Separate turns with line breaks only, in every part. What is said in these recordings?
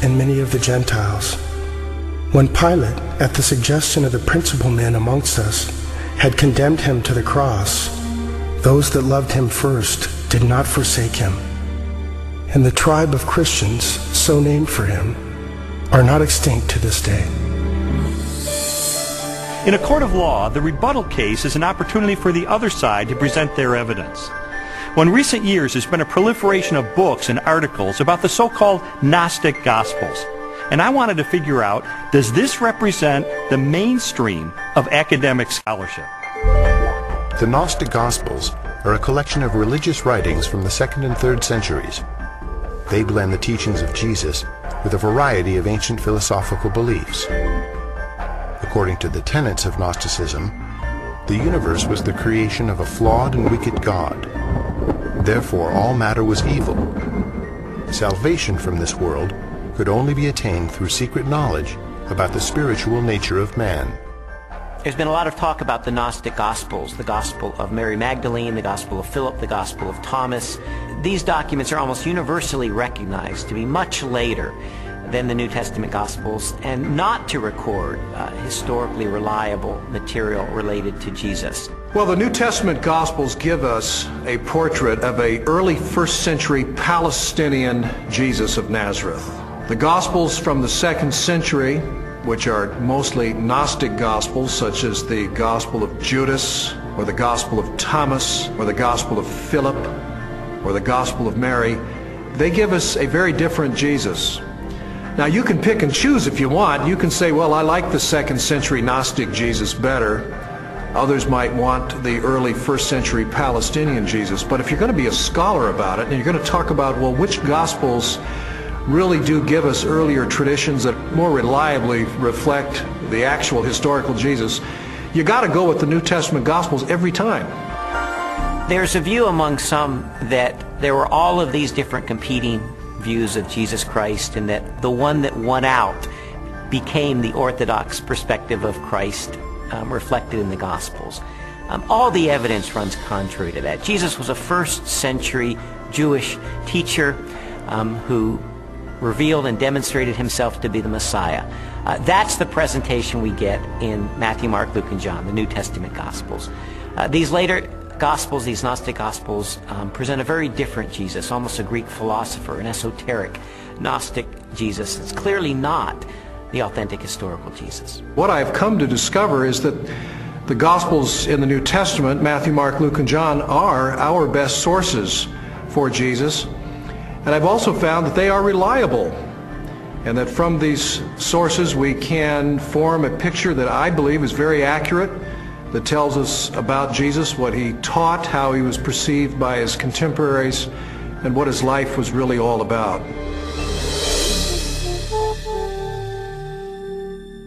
and many of the Gentiles. When Pilate, at the suggestion of the principal men amongst us, had condemned him to the cross, those that loved him first did not forsake him. And the tribe of Christians, so named for him, are not extinct to this day.
In a court of law, the rebuttal case is an opportunity for the other side to present their evidence. Well, in recent years, there's been a proliferation of books and articles about the so-called Gnostic Gospels. And I wanted to figure out, does this represent the mainstream of academic scholarship?
The Gnostic Gospels are a collection of religious writings from the 2nd and 3rd centuries. They blend the teachings of Jesus with a variety of ancient philosophical beliefs. According to the tenets of Gnosticism, the universe was the creation of a flawed and wicked God. Therefore, all matter was evil. Salvation from this world could only be attained through secret knowledge about the spiritual nature of man.
There's been a lot of talk about the Gnostic Gospels, the Gospel of Mary Magdalene, the Gospel of Philip, the Gospel of Thomas. These documents are almost universally recognized to be much later than the New Testament Gospels and not to record historically reliable material related to Jesus.
Well, the New Testament Gospels give us a portrait of an early 1st century Palestinian Jesus of Nazareth. The Gospels from the 2nd century, which are mostly Gnostic Gospels, such as the Gospel of Judas, or the Gospel of Thomas, or the Gospel of Philip, or the Gospel of Mary, they give us a very different Jesus. Now, you can pick and choose if you want. You can say, well, I like the 2nd century Gnostic Jesus better. Others might want the early 1st century Palestinian Jesus. But if you're going to be a scholar about it, and you're going to talk about, well, which Gospels really do give us earlier traditions that more reliably reflect the actual historical Jesus, you got to go with the New Testament Gospels every time.
There's a view among some that there were all of these different competing views of Jesus Christ, and that the one that won out became the orthodox perspective of Christ reflected in the Gospels. All the evidence runs contrary to that. Jesus was a 1st century Jewish teacher who revealed and demonstrated himself to be the Messiah. That's the presentation we get in Matthew, Mark, Luke, and John, the New Testament Gospels. These later Gospels, these Gnostic Gospels, present a very different Jesus, almost a Greek philosopher, an esoteric Gnostic Jesus. It's clearly not the authentic historical Jesus.
What I've come to discover is that the Gospels in the New Testament, Matthew, Mark, Luke, and John, are our best sources for Jesus. And I've also found that they are reliable, and that from these sources we can form a picture that I believe is very accurate, that tells us about Jesus, what he taught, how he was perceived by his contemporaries, and what his life was really all about.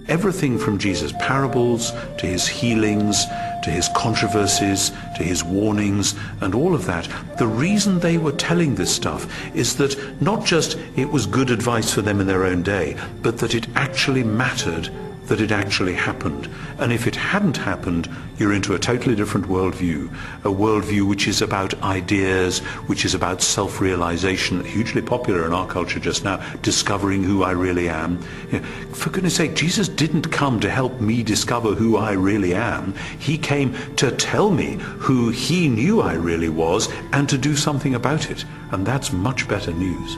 Everything from Jesus' parables to his healings, to his controversies, to his warnings, and all of that, the reason they were telling this stuff is that not just it was good advice for them in their own day, but that it actually mattered, that it actually happened. And if it hadn't happened, you're into a totally different worldview, a worldview which is about ideas, which is about self-realization, hugely popular in our culture just now, discovering who I really am. You know, for goodness sake, Jesus didn't come to help me discover who I really am. He came to tell me who he knew I really was and to do something about it. And that's much better news.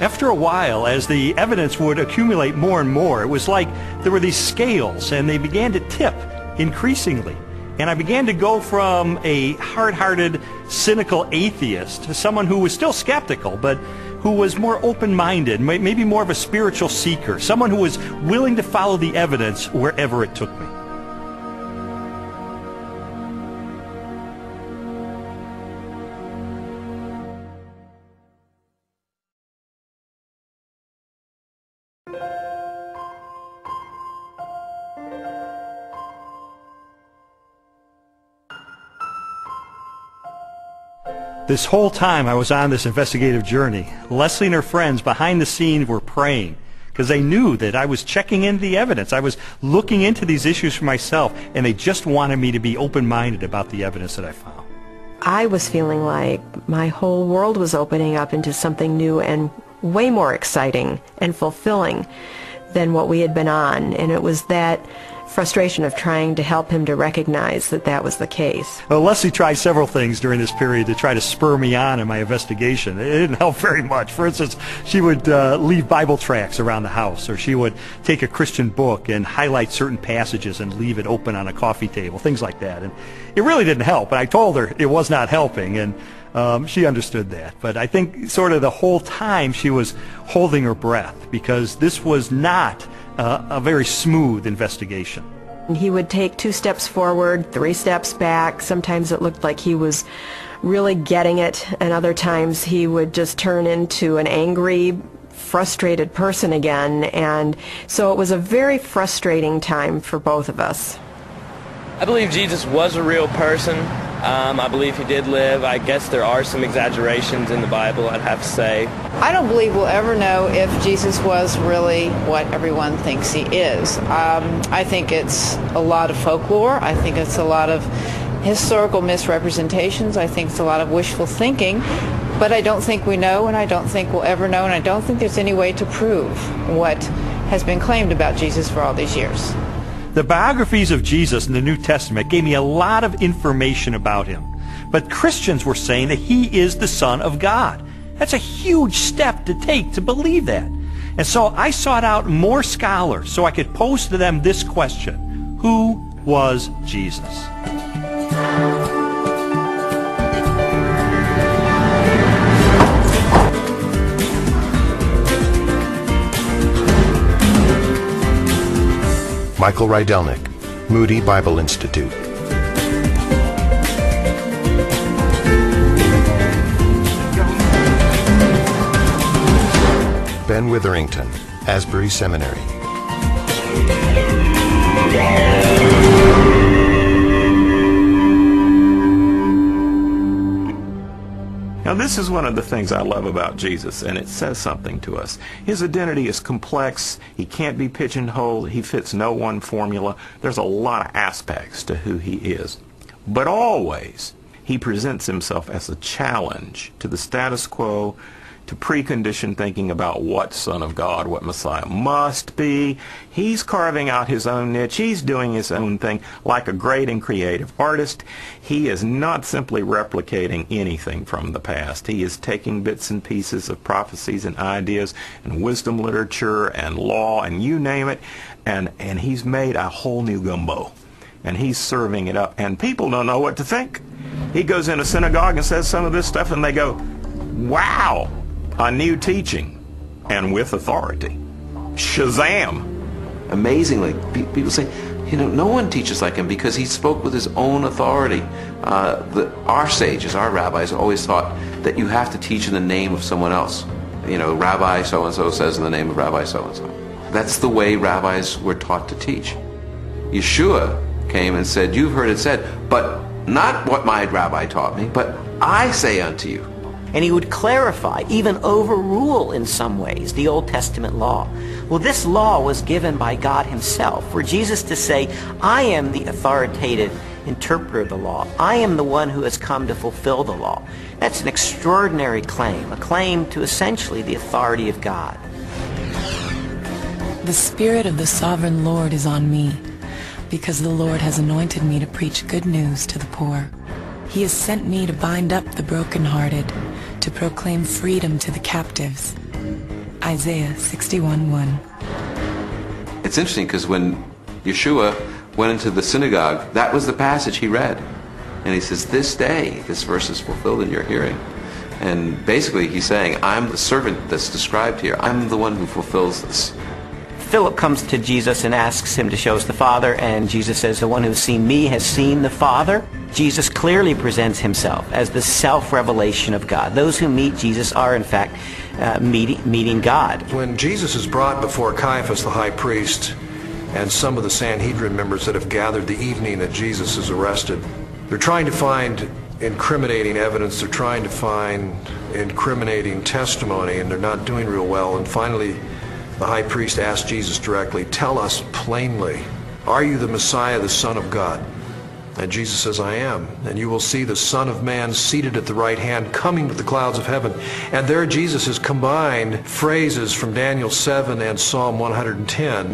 After a while, as the evidence would accumulate more and more, it was like there were these scales and they began to tip increasingly. And I began to go from a hard-hearted, cynical atheist to someone who was still skeptical, but who was more open-minded, maybe more of a spiritual seeker, someone who was willing to follow the evidence wherever it took me. This whole time I was on this investigative journey, Leslie and her friends behind the scenes were praying because they knew that I was checking into the evidence. I was looking into these issues for myself, and they just wanted me to be open-minded about the evidence that I found.
I was feeling like my whole world was opening up into something new and way more exciting and fulfilling than what we had been on. And it was that frustration of trying to help him to recognize that that was the case.
Well, Leslie tried several things during this period to try to spur me on in my investigation. It didn't help very much. For instance, she would leave Bible tracts around the house, or she would take a Christian book and highlight certain passages and leave it open on a coffee table, things like that. And it really didn't help. And I told her it was not helping, and she understood that. But I think sort of the whole time she was holding her breath, because this was not a very smooth investigation.
He would take 2 steps forward, 3 steps back. Sometimes it looked like he was really getting it, and other times he would just turn into an angry, frustrated person again. And so it was a very frustrating time for both of us.
I believe Jesus was a real person. I believe he did live. I guess there are some exaggerations in the Bible, I'd have to say.
I don't believe we'll ever know if Jesus was really what everyone thinks he is. I think it's a lot of folklore. I think it's a lot of historical misrepresentations. I think it's a lot of wishful thinking. But I don't think we know, and I don't think we'll ever know, and I don't think there's any way to prove what has been claimed about Jesus for all these years.
The biographies of Jesus in the New Testament gave me a lot of information about him. But Christians were saying that he is the Son of God. That's a huge step to take to believe that. And so I sought out more scholars so I could pose to them this question: who was Jesus?
Michael Rydelnik, Moody Bible Institute. Ben Witherington, Asbury Seminary.
Now, this is one of the things I love about Jesus, and it says something to us. His identity is complex. He can't be pigeonholed. He fits no one formula. There's a lot of aspects to who he is. But always, he presents himself as a challenge to the status quo, to preconditioned thinking about what Son of God, what Messiah must be. He's carving out his own niche. He's doing his own thing like a great and creative artist. He is not simply replicating anything from the past. He is taking bits and pieces of prophecies and ideas and wisdom literature and law and you name it, and he's made a whole new gumbo. And he's serving it up, and people don't know what to think. He goes in a synagogue and says some of this stuff, and they go, wow, a new teaching, and with authority. Shazam!
Amazingly, people say, you know, no one teaches like him because he spoke with his own authority. Our sages, our rabbis, always thought that you have to teach in the name of someone else. You know, Rabbi so-and-so says in the name of Rabbi so-and-so. That's the way rabbis were taught to teach. Yeshua came and said, you've heard it said, but not what my rabbi taught me, but I say unto you.
And he would clarify, even overrule in some ways, the Old Testament law. Well, this law was given by God himself, for Jesus to say, I am the authoritative interpreter of the law. I am the one who has come to fulfill the law. That's an extraordinary claim, a claim to essentially the authority of God.
The Spirit of the Sovereign Lord is on me, because the Lord has anointed me to preach good news to the poor. He has sent me to bind up the brokenhearted, to proclaim freedom to the captives. Isaiah 61:1.
It's interesting because when Yeshua went into the synagogue, that was the passage he read. And he says, this day, this verse is fulfilled in your hearing. And basically he's saying, I'm the servant that's described here. I'm the one who fulfills this.
Philip comes to Jesus and asks him to show us the Father, and Jesus says, the one who has seen me has seen the Father. Jesus clearly presents himself as the self-revelation of God. Those who meet Jesus are, in fact, meeting God.
When Jesus is brought before Caiaphas, the high priest, and some of the Sanhedrin members that have gathered the evening that Jesus is arrested, they're trying to find incriminating evidence, they're trying to find incriminating testimony, and they're not doing real well. And finally, the high priest asked Jesus directly, tell us plainly, are you the Messiah, the Son of God? And Jesus says, I am. And you will see the Son of Man seated at the right hand, coming with the clouds of heaven. And there Jesus has combined phrases from Daniel 7 and Psalm 110.